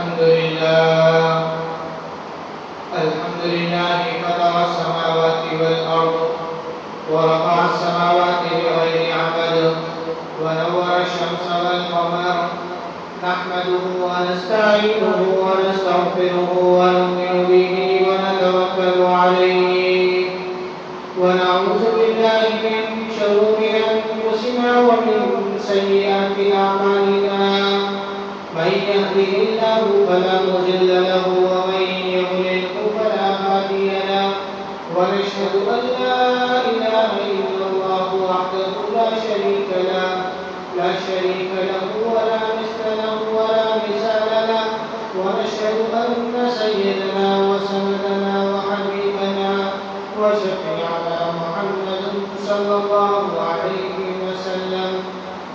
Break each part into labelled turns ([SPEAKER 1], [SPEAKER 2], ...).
[SPEAKER 1] الحمد لله فطر السماوات والأرض ورفع السماوات بغير عمد ونور الشمس والقمر نحمده ونستعينه ونستغفره ونؤمن به ونتوكل عليه ونعوذ بالله من شرور أنفسنا ومن سيئات أعمالنا من يهده الله فلا مضل له ومن يضلل فلا هادي له ونشهد أن لا إله إلا الله وحده لا شريك له ولا مثل له ولا مثال له ونشهد أن سيدنا وسندنا وحبيبنا وشفيعنا محمد صلى الله عليه وسلم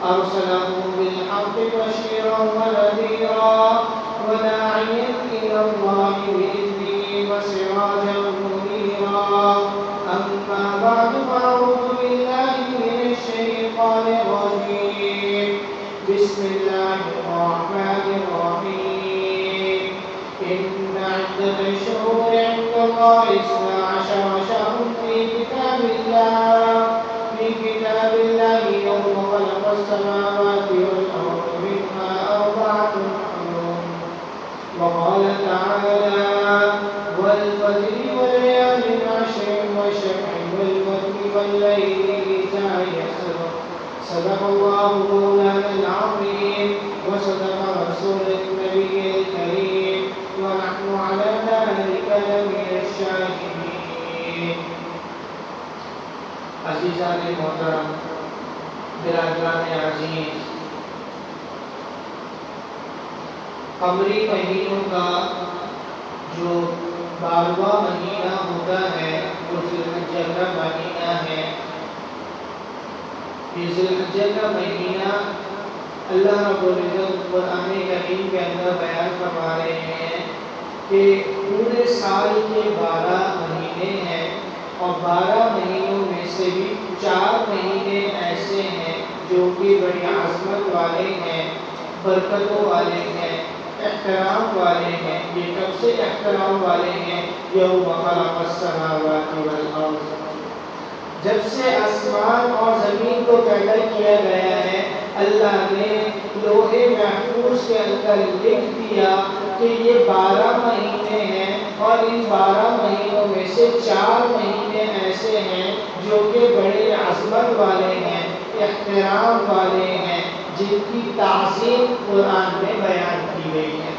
[SPEAKER 1] أرسله بالحق بشيرا ونذيرا وداعيا إلى الله بإذنه وسراجا منيرا أما بعد فأعوذ بالله من الشيطان الرجيم بسم الله الرحمن الرحيم إن عدة الشهور عند الله 12 شهرا في كتاب الله يوم خلق السماوات والأرض منها 4 حرم وقال تعالى والفجر وليال عشر والشفع والوتر والليل إذا يسر صدق الله مولانا العظيم وصدق رسوله النبي الكريم ونحن على ذلك لمن الشاهدين. عزیزان محترم، برادران عزیز، قمری مہینوں کا جو 12واں مہینہ ہوتا ہے وہ ذی الحجہ کا مہینہ ہے. یہ ذی الحجہ کا مہینہ اللہ رب العزت قرآن کریم کے اندر بیان فرما رہے ہیں کہ پورے سال کے 12 مہینے ہیں اور 12 مہینوں میں سے بھی 4 مہینے ایسے ہیں جو کہ بڑی عظمت والے ہیں، برکتوں والے ہیں، احترام والے ہیں. یہ کب سے احترام والے ہیں؟ یوم خلق السماوات والارض، جب سے آسمان اور زمین کو پیدا کیا گیا ہے اللہ نے لوح محفوظ کے اندر لکھ دیا کہ یہ 12 مہینے ہیں اور ان 12 مہینوں میں سے 4 مہینے ایسے ہیں جو کہ بڑے عظمت والے ہیں، احترام والے ہیں، جن کی تعظیم قرآن میں بیان کی گئی ہے.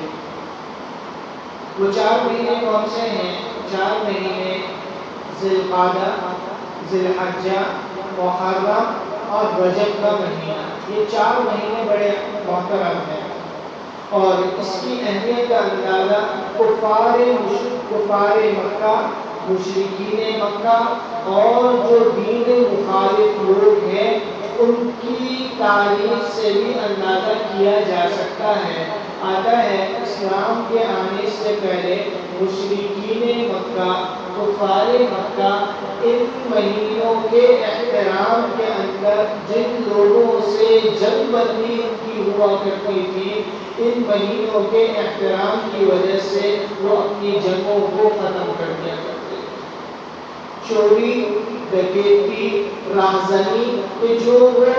[SPEAKER 1] وہ 4 مہینے کون سے ہیں؟ 4 مہینے ذی القعدہ، ذی الحجہ، محرم اور رجب کا مہینہ. یہ 4 مہینے بڑے محترم ہیں اور اس کی اہمیت کا اندازہ کفار مکہ، مشرکین مکہ اور جو دین مخالف لوگ ہیں ان کی تاریخ سے بھی اندازہ کیا جا سکتا ہے. آتا ہے اسلام کے آنے سے پہلے مشرکین مکہ، کفار مکہ ان مہینوں کے احترام کے اندر جن لوگوں سے جنگ بندی ان کی ہوا کرتی تھی، ان مہینوں کے احترام کی وجہ سے وہ اپنی جنگوں کو ختم کر دیا کرتے. چوری، ڈکیتی، رہزنی کہ جو وہ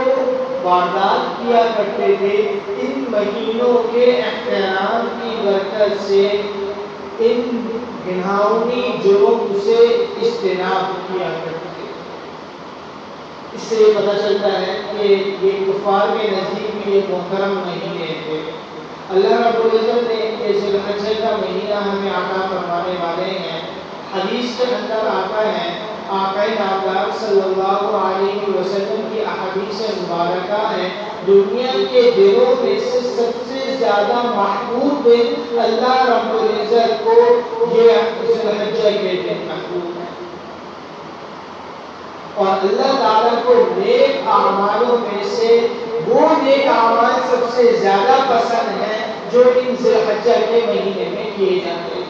[SPEAKER 1] واردات کیا کرتے تھے، ان مہینوں کے احترام کی برکت سے ان گھناؤنی جرم سے اجتناب کیا کرتے تھے. اس سے یہ پتہ چلتا ہے کہ یہ کفار کے نزدیک بھی یہ محترم مہینے تھے. اللہ رب العزت نے یہ ذی الحجہ کا مہینہ ہمیں عطا فرمانے والے ہیں. حدیث کے اندر آتا ہے، آقا نامدار صلی اللہ علیہ وسلم کی احادیث مبارکہ ہے، دنیا کے دنوں میں سے سب سے زیادہ محبوب دن اللہ رب العزت کو یہ ذی الحجہ کے دن محبوب ہے. اور اللہ تعالیٰ کو نیک اعمالوں میں سے وہ نیک اعمال سب سے زیادہ پسند ہیں جو ان ذی الحجہ کے مہینے میں کیے جاتے ہیں.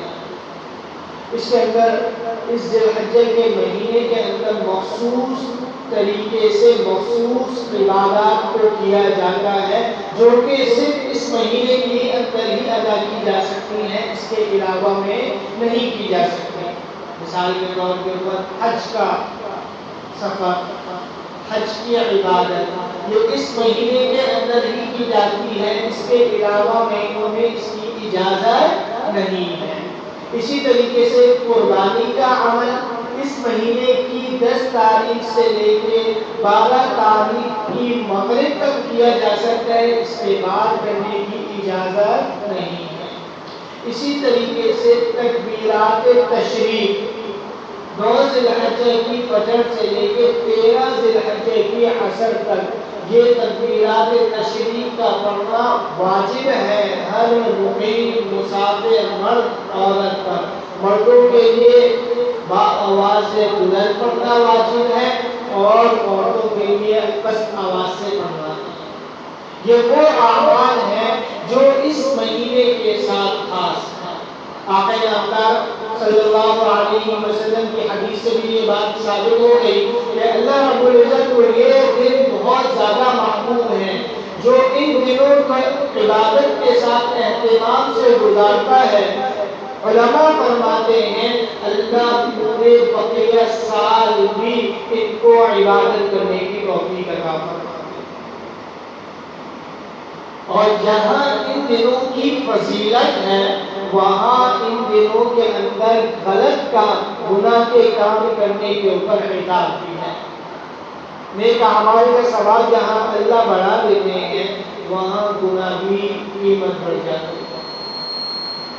[SPEAKER 1] اس کے اندر اس ذی الحجہ کے مہینے کے اندر مخصوص طریقے سے مخصوص عبادات کو کیا جاتا ہے جو کہ صرف اس مہینے کے اندر ہی ادا کی جا سکتی ہیں، اس کے علاوہ میں نہیں کی جا سکتی۔ مثال کے طور کے اوپر حج کا سفر، حج کی عبادت یہ اس مہینے کے اندر ہی کی جاتی ہے، اس کے علاوہ مہینوں میں اس کی اجازت نہیں ہے۔ اسی طریقے سے قربانی کا عمل اس مہینے کی 10 تاریخ سے لے کے 12 تاریخ کی مغرب تک کیا جا سکتا ہے، اس کے بعد کرنے کی اجازت نہیں ہے۔ اسی طریقے سے تکبیرات تشریق 9 ذی الحجہ کی فجر سے لے کے 13 ذی الحجہ کی عصر تک یہ تکبیرات تشریق کا پڑھنا واجب ہے ہر مقیم مسافر مرد عورت پر۔ مردوں کے لیے با آواز سے بلند پڑھنا واجب ہے اور عورتوں کے لیے پست آواز سے پڑھنا ہے۔ یہ وہ اعمال ہیں جو اس مہینے کے ساتھ خاص ہیں۔ آقا نامدار صلی اللہ علیہ وسلم کی حدیث سے بھی یہ بات ثابت ہو گئی کہ اللہ رب العزت کو یہ دن بہت زیادہ محبوب ہیں، جو ان دنوں کو عبادت کے ساتھ اہتمام سے گزارتا ہے۔ علماء فرماتے ہیں اللہ پورے بقیہ سال بھی ان کو عبادت کرنے کی توفیق عطا فرماتے ہیں۔ اور جہاں ان دنوں کی فضیلت ہے وہاں ان دنوں کے اندر غلط کام، گناہ کے کام کرنے کے اوپر عقاب بھی ہے۔ نیک اعمال کا ثواب جہاں اللہ بڑھا دیتے ہیں وہاں گناہ کی قیمت بڑھ جاتی ہے۔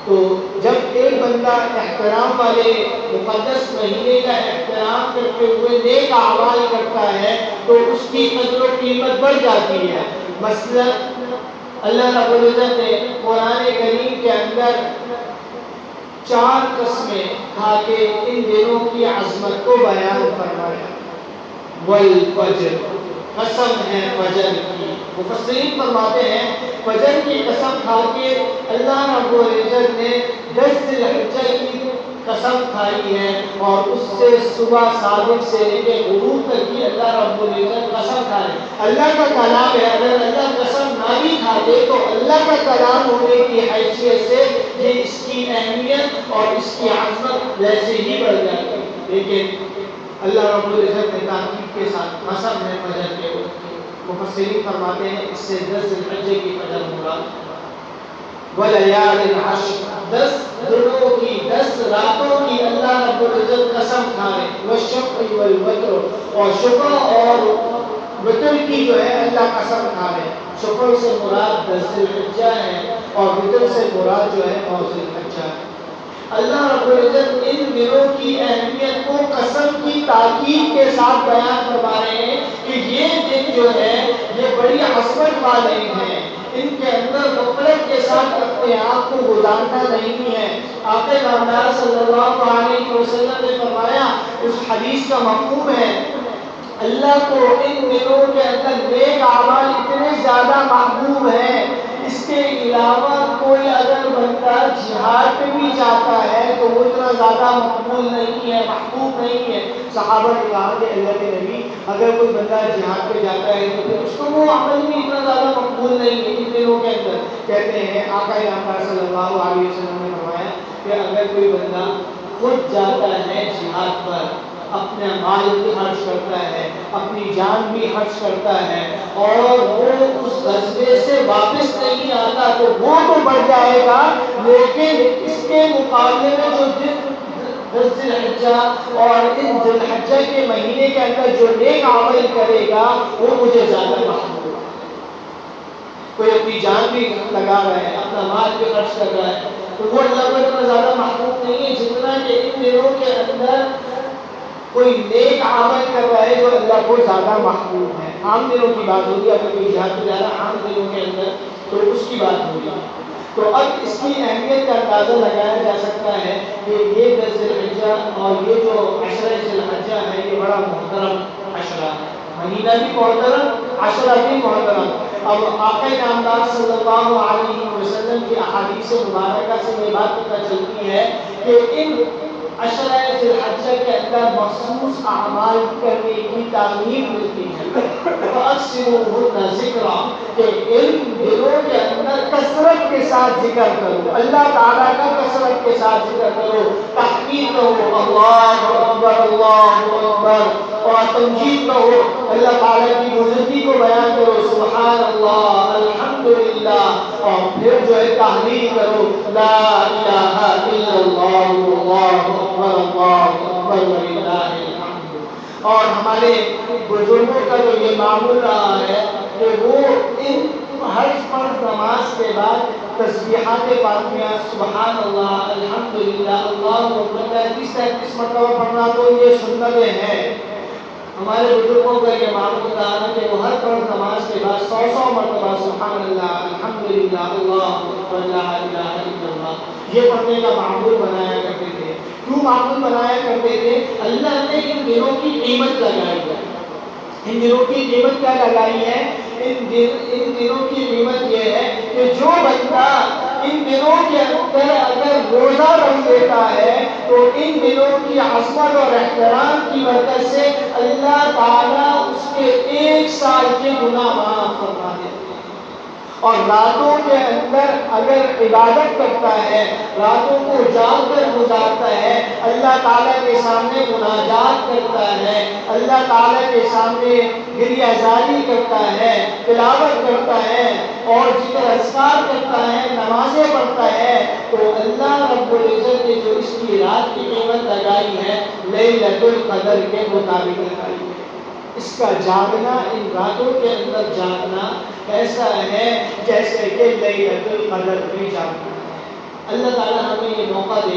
[SPEAKER 1] تو جب ایک بندہ احترام والے مقدس مہینے کا احترام کرتے ہوئے نیک اعمال کرتا ہے تو اس کی قدر و قیمت بڑھ جاتی ہے۔ مثلا اللہ رب العزت نے قرآن کریم کے اندر 4 قسمیں کھا کے ان دنوں کی عظمت کو بیان فرمایا۔ والفجر، قسم ہے فجر کی۔ مفسرین فرماتے ہیں فجر کی قسم کھا کے اللہ رب العزت نے 10 ذی الحجہ کی قسم کھائی ہے اور اس سے صبح صادق سے لے کے غروب تک کی اللہ رب العزت قسم کھائے۔ اللہ کا کلام ہے، اگر اللہ قسم نہ بھی کھاتے تو اللہ کا کلام ہونے کی حیثیت سے یہ اس کی اہمیت اور اس کی عظمت ویسے ہی بڑھ جاتی، لیکن اللہ رب العزت نے تاکید کے ساتھ قسم ہے فجر کے وقت کی۔ مفسرین فرماتے ہیں اس سے 10 ذی الحجہ کی فجر مراد ہے۔ وَلَيَالٍ عَشْرٍ، 10 دنوں کی 10 راتوں کی اللہ رب العزت قسم کھائے۔ وَالشَّفْعِ وَالْوَتْرِ، اور شفع اور وتر کی جو ہے اللہ قسم کھائے۔ شفع سے مراد 10 ذی الحجہ ہے اور وتر سے مراد جو ہے 9 ذی الحجہ ہے۔ اللہ رب العزت ان دنوں کی اہمیت کو قسم کی تاکید کے ساتھ بیان فرما رہے ہیں کہ یہ دن جو ہے یہ بڑی عظمت والے ہیں، ان کے اندر غفلت کے ساتھ اپنے آپ کو گزارنا نہیں ہے۔ آقا نامدار صلی اللہ علیہ وسلم نے فرمایا، اس حدیث کا مفہوم ہے اللہ کو ان دنوں کے اندر نیک اعمال اتنے زیادہ محبوب ہیں، اس کے علاوہ کوئی اگر بندہ جہاد پہ بھی جاتا ہے تو وہ اتنا زیادہ مقبول نہیں ہے، محبوب نہیں ہے۔ صحابہ نے کہا کہ اللہ کے نبی اگر کوئی بندہ جہاد پہ جاتا ہے تو پھر اس کو وہ عمل بھی اتنا زیادہ مقبول نہیں ہے ان دنوں کے اندر۔ کہتے ہیں آقا نامدار صلی اللہ علیہ وسلم نے فرمایا کہ اگر کوئی بندہ خود جاتا ہے جہاد پر، اپنا مال بھی خرچ کرتا ہے، اپنی جان بھی خرچ کرتا ہے اور وہ اس غزوے سے واپس نہیں آتا تو وہ تو بڑھ جائے گا، لیکن اس کے مقابلے میں جو 10 ذی الحجہ اور ان ذی الحجہ کے مہینے کے اندر جو نیک عمل کرے گا وہ مجھے زیادہ محبوب ہے۔ کوئی اپنی جان بھی لگا رہا ہے، اپنا مال بھی خرچ کر رہا ہے تو وہ اللہ کو اتنا زیادہ محبوب نہیں ہے جتنا کہ ان دنوں کے اندر کوئی نیک عمل کر رہا ہے جو اللہ کو زیادہ محبوب ہے۔ عام دنوں کی بات ہوگی، اگر کوئی جہاد پہ جا رہا ہے عام دنوں کے اندر تو اس کی بات ہوگی۔ تو اب اس کی اہمیت کا اندازہ لگایا جا سکتا ہے کہ یہ 10 ذی الحجہ اور یہ جو عشرہ ذی الحجہ ہے یہ بڑا محترم عشرہ ہے، مہینہ بھی محترم، عشرہ بھی محترم۔ اب آقا نامدار صلی اللہ علیہ وسلم کی احادیث مبارکہ سے یہ بات پتہ چلتی ہے کہ ان عشرہ ذی الحجہ کے اندر مخصوص اعمال کرنے کی تعلیم ملتی ہے۔ فَأَكْثِرُوهُنَّ ذِكْرًا کہ ان دنوں کے اندر کثرت کے ساتھ ذکر کرو، اللہ تعالیٰ کا کثرت کے ساتھ ذکر کرو، تحقیق کرو، اللہ اکبر اللہ اکبر، اور تمجید کرو، اللہ تعالیٰ کی بزرگی کو بیان کرو، سبحان اللہ الحمدللہ، اور پھر جو ہے تحلیل کرو، لا الہ الا اللہ اللہ اکبر وللہ الحمد۔ اور ہمارے بزرگوں کا جو یہ معمول رہا ہے کہ وہ ان ہر فرض نماز کے بعد تسبیحات پاکیہ، سبحان اللہ الحمدللہ اللہ اکبر 33 مرتبہ پڑھنا تو یہ سنتیں ہیں۔ ہمارے بزرگوں کا یہ معمول رہا ہے کہ وہ ہر فرض نماز کے بعد 100 مرتبہ سبحان اللہ الحمدللہ اللہ اکبر لا الہ الا اللہ یہ پڑھنے کا معمول بنایا کرتے تھے۔ کیوں معمول بنایا کرتے تھے؟ اللہ نے ان دنوں کی قیمت لگائی ہے۔ ان دنوں کی قیمت کیا لگائی ہے؟ ان دنوں کی قیمت یہ ہے کہ جو بندہ ان دنوں کے اندر اگر روزہ رکھ لیتا ہے تو ان دنوں کی عظمت اور احترام کی برکت سے اللہ تعالیٰ اس کے 1 سال کے گناہ معاف فرما دیتے ہیں۔ اور راتوں کے اندر اگر عبادت کرتا ہے، راتوں کو جاگ کر گزارتا ہے، اللہ تعالیٰ کے سامنے مناجات کرتا ہے، اللہ تعالیٰ کے سامنے گریہ زاری کرتا ہے، تلاوت کرتا ہے اور ذکر اذکار کرتا ہے، نمازیں پڑھتا ہے، تو اللہ رب العزت نے جو اس کی رات کی قیمت لگائی ہے لیلۃ القدر کے مطابق لگائی ہے۔ اس کا جاگنا، ان راتوں کے اندر جاگنا ایسا ہے جیسے کہ لیلۃ القدر میں جاگنا ہے۔ اللہ تعالیٰ ہمیں یہ موقع دے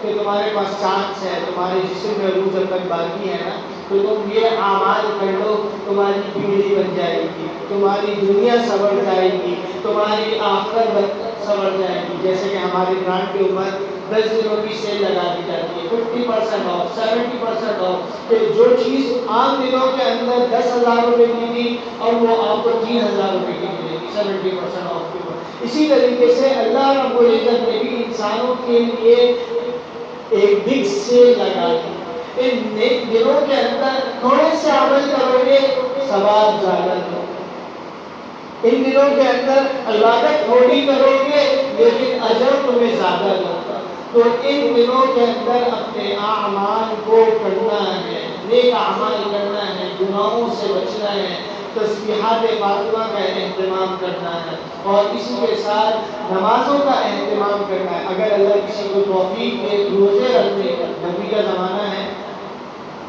[SPEAKER 1] کہ تمہارے پاس چانس ہے، تمہارے جسم میں روح جب تک باقی ہے نا تو تم یہ اعمال کر لو، تمہاری پیڑھی بن جائے گی، تمہاری دنیا سنور جائے گی، تمہاری آخرت سنور جائے گی۔ جیسے کہ ہمارے برانڈ کے اوپر 10 دنوں کی سیل لگا دی جاتی ہے، 50% آف، 70% آف، کہ جو چیز عام دنوں کے اندر 10,000 روپے کی تھی اور وہ آپ کو 3,000 روپے کی ملے گی 70% آف کے اوپر۔ اسی طریقے سے اللہ رب العزت نے بھی انسانوں کے لیے ایک بگ سیل لگائی۔ ان دنوں کے اندر تھوڑے سے عمل کرو گے ثواب زیادہ دو، ان دنوں کے اندر عبادت تھوڑی کرو گے لیکن اجر تمہیں زیادہ ہوگا۔ تو ان دنوں کے اندر اپنے اعمال کو کرنا ہے، نیک اعمال کرنا ہے، گناہوں سے بچنا ہے، تسبیحات فاطمہ کا اہتمام کرنا ہے اور اسی کے ساتھ نمازوں کا اہتمام کرنا ہے۔ اگر اللہ کسی کو توفیق دے روزے رکھنے کا، نبی کا زمانہ ہے،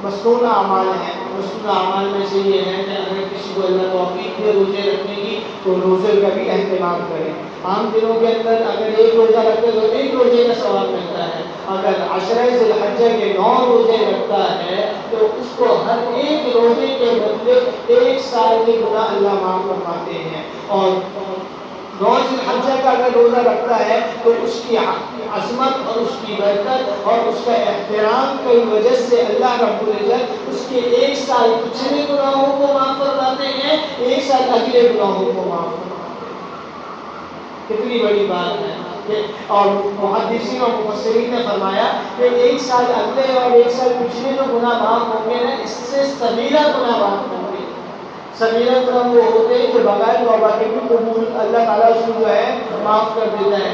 [SPEAKER 1] مصنون اعمال ہیں، مصنون اعمال میں سے یہ ہے کہ اگر کسی کو اللہ توفیق دے روزے رکھنے کی تو روزے کا بھی اہتمام کریں۔ عام دنوں کے اندر اگر 1 روزہ رکھتے تو 1 روزے کا ثواب ملتا ہے، اگر عشرہ ذی الحجہ کے 9 روزے رکھتا ہے تو اس کو ہر 1 روزے کے بدلے 1 سال کے گناہ اللہ معاف فرماتے ہیں۔ اور 9 ذی الحجہ کا اگر روزہ رکھتا ہے تو اس کی عظمت اور اس کی برکت اور اس کا احترام کی وجہ سے اللہ رب العزت اس کے 1 سال پچھلے گناہوں کو معاف فرماتے ہیں، 1 سال اگلے گناہوں کو معاف فرماتے ہیں۔ کتنی بڑی بات ہے۔ اور محدثین اور مفسرین نے فرمایا کہ 1 سال اگلے اور 1 سال پچھلے جو گناہ معاف ہوں گے نا، اس سے صغیرہ گناہ معاف ہوں گے۔ صغیرہ گناہ وہ ہوتے ہیں جو بغیر توبہ کے بھی قبول اللہ تعالیٰ اس کو جو ہے معاف کر دیتا ہے۔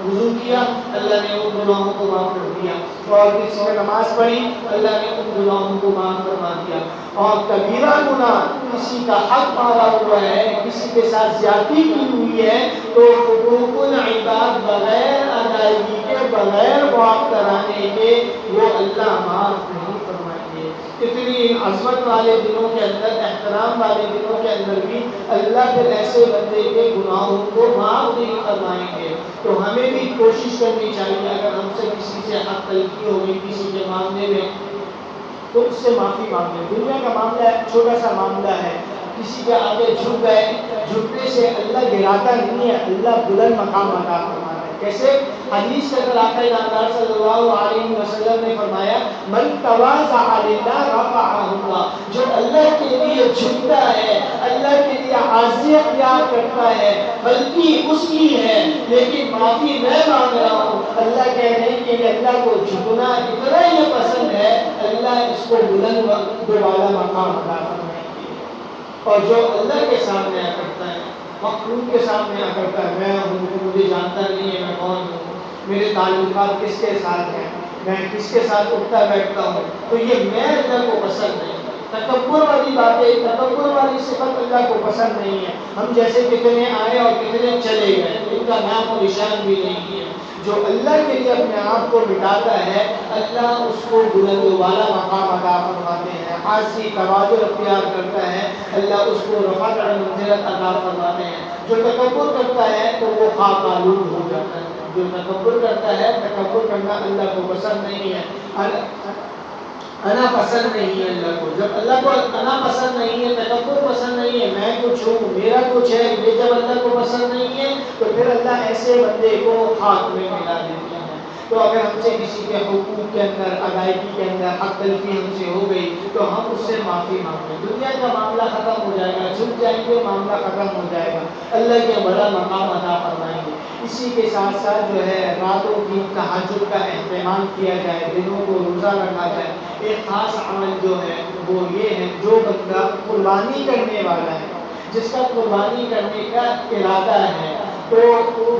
[SPEAKER 1] وضو کیا اللہ نے ان گناہوں کو معاف کر دیا، اور کسی نے نماز پڑھی اللہ نے ان گناہوں کو معاف فرما دیا۔ اور کبیرہ گناہ کسی کا حق مارا ہوا ہے، کسی کے ساتھ زیادتی کی ہوئی ہے تو حقوق العباد بغیر ادائیگی کے، بغیر معاف کرانے کے وہ اللہ معاف نہیں فرمائیں گے۔ اتنی عظمت والے دنوں کے اندر، احترام والے دنوں کے اندر بھی اللہ پھر ایسے بندے کے گناہوں کو معاف نہیں فرمائیں گے۔ تو ہمیں بھی کوشش کرنی چاہیے اگر ہم سے کسی سے حق تلفی ہوگی کسی کے معاملے میں تو اس سے معافی مانگیں۔ دنیا کا معاملہ ایک چھوٹا سا معاملہ ہے، کسی کے آگے جھک گئے، جھکنے سے اللہ گراتا نہیں ہے، اللہ بلند مقام عطا فرماتا ہے۔ کیسے؟ حدیث کے اندر آقا نامدار صلی اللہ علیہ وسلم نے فرمایا من تواضع للہ رفعہ اللہ، جو اللہ کے لیے جھکتا ہے، اللہ کے لیے عاجزی اختیار کرتا ہے، غلطی اس کی ہے لیکن معافی میں مانگ رہا ہوں، اللہ کہہ رہے ہیں کہ اللہ کو جھکنا اتنا یہ پسند ہے، اللہ اس کو بلند والا مقام عطا فرمائیں گے۔ اور جو اللہ کے سامنے آ کرتا ہے، مخلوق کے سامنے آ کرتا ہے، میں ہوں، مجھے جانتا نہیں ہے میں کون ہوں، میرے تعلقات کس کے ساتھ ہیں، میں کس کے ساتھ اٹھتا بیٹھتا ہوں، تو یہ میں اللہ کو پسند نہیں۔ تکبر والی باتیں، تکبر والی صفت اللہ کو پسند نہیں ہے۔ ہم جیسے کتنے آئے اور کتنے چلے گئے، ان کا نام و نشان بھی نہیں ہے۔ جو اللہ کے لیے اپنے آپ کو مٹاتا ہے، اللہ اس کو بلند والا مقام عطا فرماتے ہیں۔ عاجزی تواضع اختیار کرتا ہے، اللہ اس کو رفعت منزلت عطا فرماتے ہیں۔ جو تکبر کرتا ہے تو وہ خاک آلود ہو جاتا ہے۔ جو تکبر کرتا ہے، تکبر کرنا اللہ کو پسند نہیں ہے۔ انا پسند نہیں ہے اللہ کو۔ جب اللہ کو انا پسند نہیں ہے، تکبر پسند نہیں ہے، میں کچھ ہوں، میرا کچھ ہے، یہ جب اللہ کو پسند نہیں ہے تو پھر اللہ ایسے بندے کو خاک میں ملا دیتے ہیں۔ تو اگر ہم سے کسی کے حقوق کے اندر، ادائیگی کے اندر حق تلفی ہم سے ہو گئی تو ہم اس سے معافی مانگیں، دنیا کا معاملہ ختم ہو جائے گا، جھک جائیں گے، معاملہ ختم ہو جائے گا، اللہ کے بڑا مقام عطا فرمائیں گے۔ اسی کے ساتھ ساتھ جو ہے راتوں کی تہجد کا اہتمام کیا جائے، دنوں کو روزہ رکھا جائے۔ ایک خاص عمل جو ہے وہ یہ ہے، جو بندہ قربانی کرنے والا ہے، جس کا قربانی کرنے کا ارادہ ہے، تو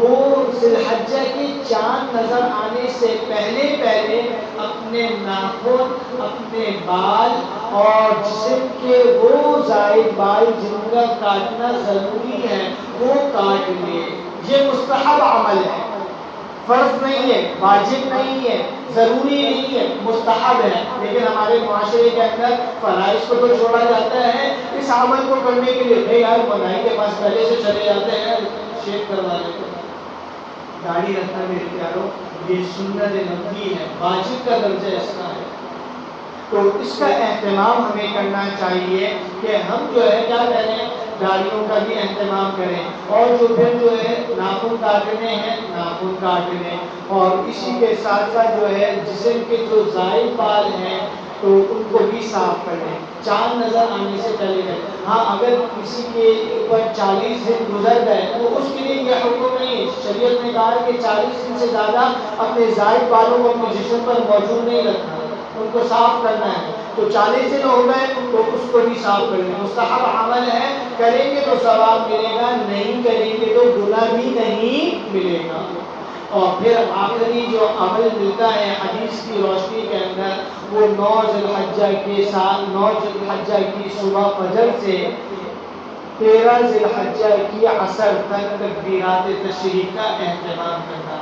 [SPEAKER 1] وہ ذی الحجہ کے چاند نظر آنے سے پہلے اپنے ناخن، اپنے بال اور جسم کے وہ زائد بال جن کا کاٹنا ضروری ہے وہ کاٹ لے۔ یہ مستحب عمل ہے، فرض نہیں ہے، واجب نہیں ہے، ضروری نہیں ہے، مستحب ہے۔ لیکن ہمارے معاشرے کے اندر فرائض کو تو چھوڑا جاتا ہے اس عمل کو کرنے کے لیے۔ بھائی یار بنائی کے پاس پہلے سے چلے جاتے ہیں، شیو کروا لیتے ہیں۔ داڑھی رکھنا میرے پیاروں یہ سنت نبوی ہے، واجب کا درجہ اس کا ہے۔ تو اس کا اہتمام ہمیں کرنا چاہیے کہ ہم جو ہے کیا کریں، داڑھیوں کا بھی اہتمام کریں، اور جو پھر جو ہے ناخن کاٹنے ہیں ناخن کاٹ لیں، اور اسی کے ساتھ ساتھ جو ہے جسم کے جو زائد بال ہیں تو ان کو بھی صاف کر لیں چاند نظر آنے سے پہلے گئے۔ ہاں اگر کسی کے اوپر 40 دن گزر گئے تو اس کے لیے یہ حکم نہیں، شریعت نے کہا کہ 40 دن سے زیادہ اپنے زائد بالوں کو اپنے جسم پر موجود نہیں رکھنا، ان کو صاف کرنا ہے۔ تو 40 دن ہو گئے تو اس کو بھی صاف کر لیں۔ مستحب عمل ہے، کریں گے تو ثواب ملے گا، نہیں کریں گے تو گناہ بھی نہیں ملے گا۔ اور پھر آخری جو عمل ملتا ہے حدیث کی روشنی کے اندر، وہ 9 ذی الحجہ کے ساتھ، 9 ذی الحجہ کی صبح فجر سے 13 ذی الحجہ کی عصر تک تکبیرات تشریق کا اہتمام کرنا۔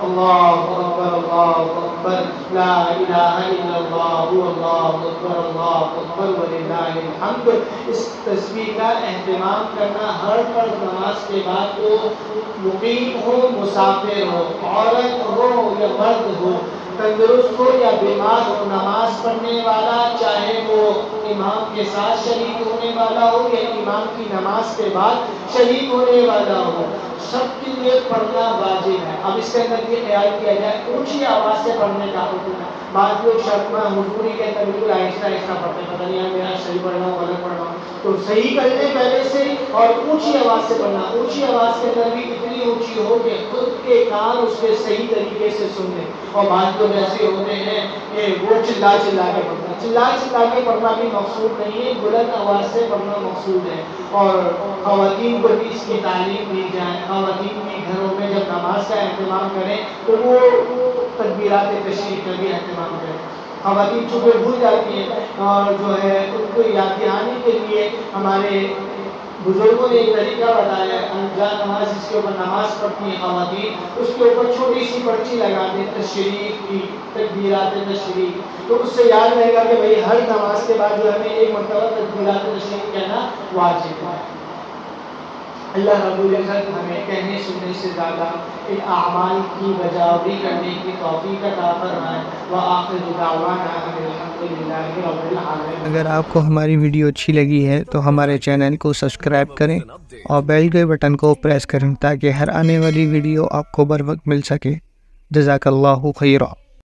[SPEAKER 1] اللہ اکبر اللہ اکبر، لا الہ الا اللہ اللہ اکبر اللہ اکبر وللہ الحمد۔ اس تسبیح کا اہتمام کرنا ہر فرض نماز کے بعد، وہ مقیم ہو مسافر ہو، عورت ہو یا مرد ہو، تندرست ہو یا بیمار ہو، نماز پڑھنے والا چاہے وہ امام کے ساتھ شریک ہونے والا ہو یا امام کی نماز کے بعد شریک ہونے والا ہو، سب کے لیے پڑھنا واجب ہے۔ اب اس کے اندر یہ خیال کیا جائے اونچی آواز سے پڑھنے کا حکم ہے۔ بعض لوگ شرما حضوری کے اندر بالکل آہستہ آہستہ پڑھتے ہیں، پتہ نہیں ہے میرا صحیح پڑھ رہا ہوں غلط پڑھ رہا ہوں، تو صحیح کرنے پہلے سے اور اونچی آواز سے پڑھنا۔ اونچی آواز کے اندر بھی اتنی اونچی ہو کہ خود کے کان اس کے صحیح طریقے سے سن لیں۔ اور بعض لوگ ایسے ہوتے ہیں کہ وہ چلا چلا کے پڑھنا، چلا چلا کے پڑھنا بھی مقصود نہیں ہے، بلند آواز سے پڑھنا مقصود ہے۔ اور خواتین کو بھی اس کی تعلیم دی جائے، خواتین بھی گھروں میں جب نماز کا اہتمام کریں تو وہ تکبیرات تشریق کا بھی اہتمام کریں۔ خواتین چونکہ بھول جاتی ہیں، اور جو ہے ان کو یاد دہانی کے لیے ہمارے بزرگوں نے ایک طریقہ بتایا ہے، جہاں نماز جس کے اوپر نماز پڑھتی ہیں خواتین، اس کے اوپر چھوٹی سی پرچی لگا دیں تشریق کی، تکبیرات تشریق، تو اس سے یاد رہے گا کہ بھئی ہر نماز کے بعد جو ہمیں ایک مرتبہ تکبیرات تشریق کہنا واجب ہے۔ اللہ رب العزت ہمیں کہنے سننے سے زیادہ ان اعمال کی بجاوری کرنے کی توفیق عطا فرمائے۔ وآخر دعوانا ان الحمدللہ رب العالمین۔
[SPEAKER 2] اگر آپ کو ہماری ویڈیو اچھی لگی ہے تو ہمارے چینل کو سبسکرائب کریں اور بیل کے بٹن کو پریس کریں تاکہ ہر آنے والی ویڈیو آپ کو بر وقت مل سکے۔ جزاک اللہ خیرا۔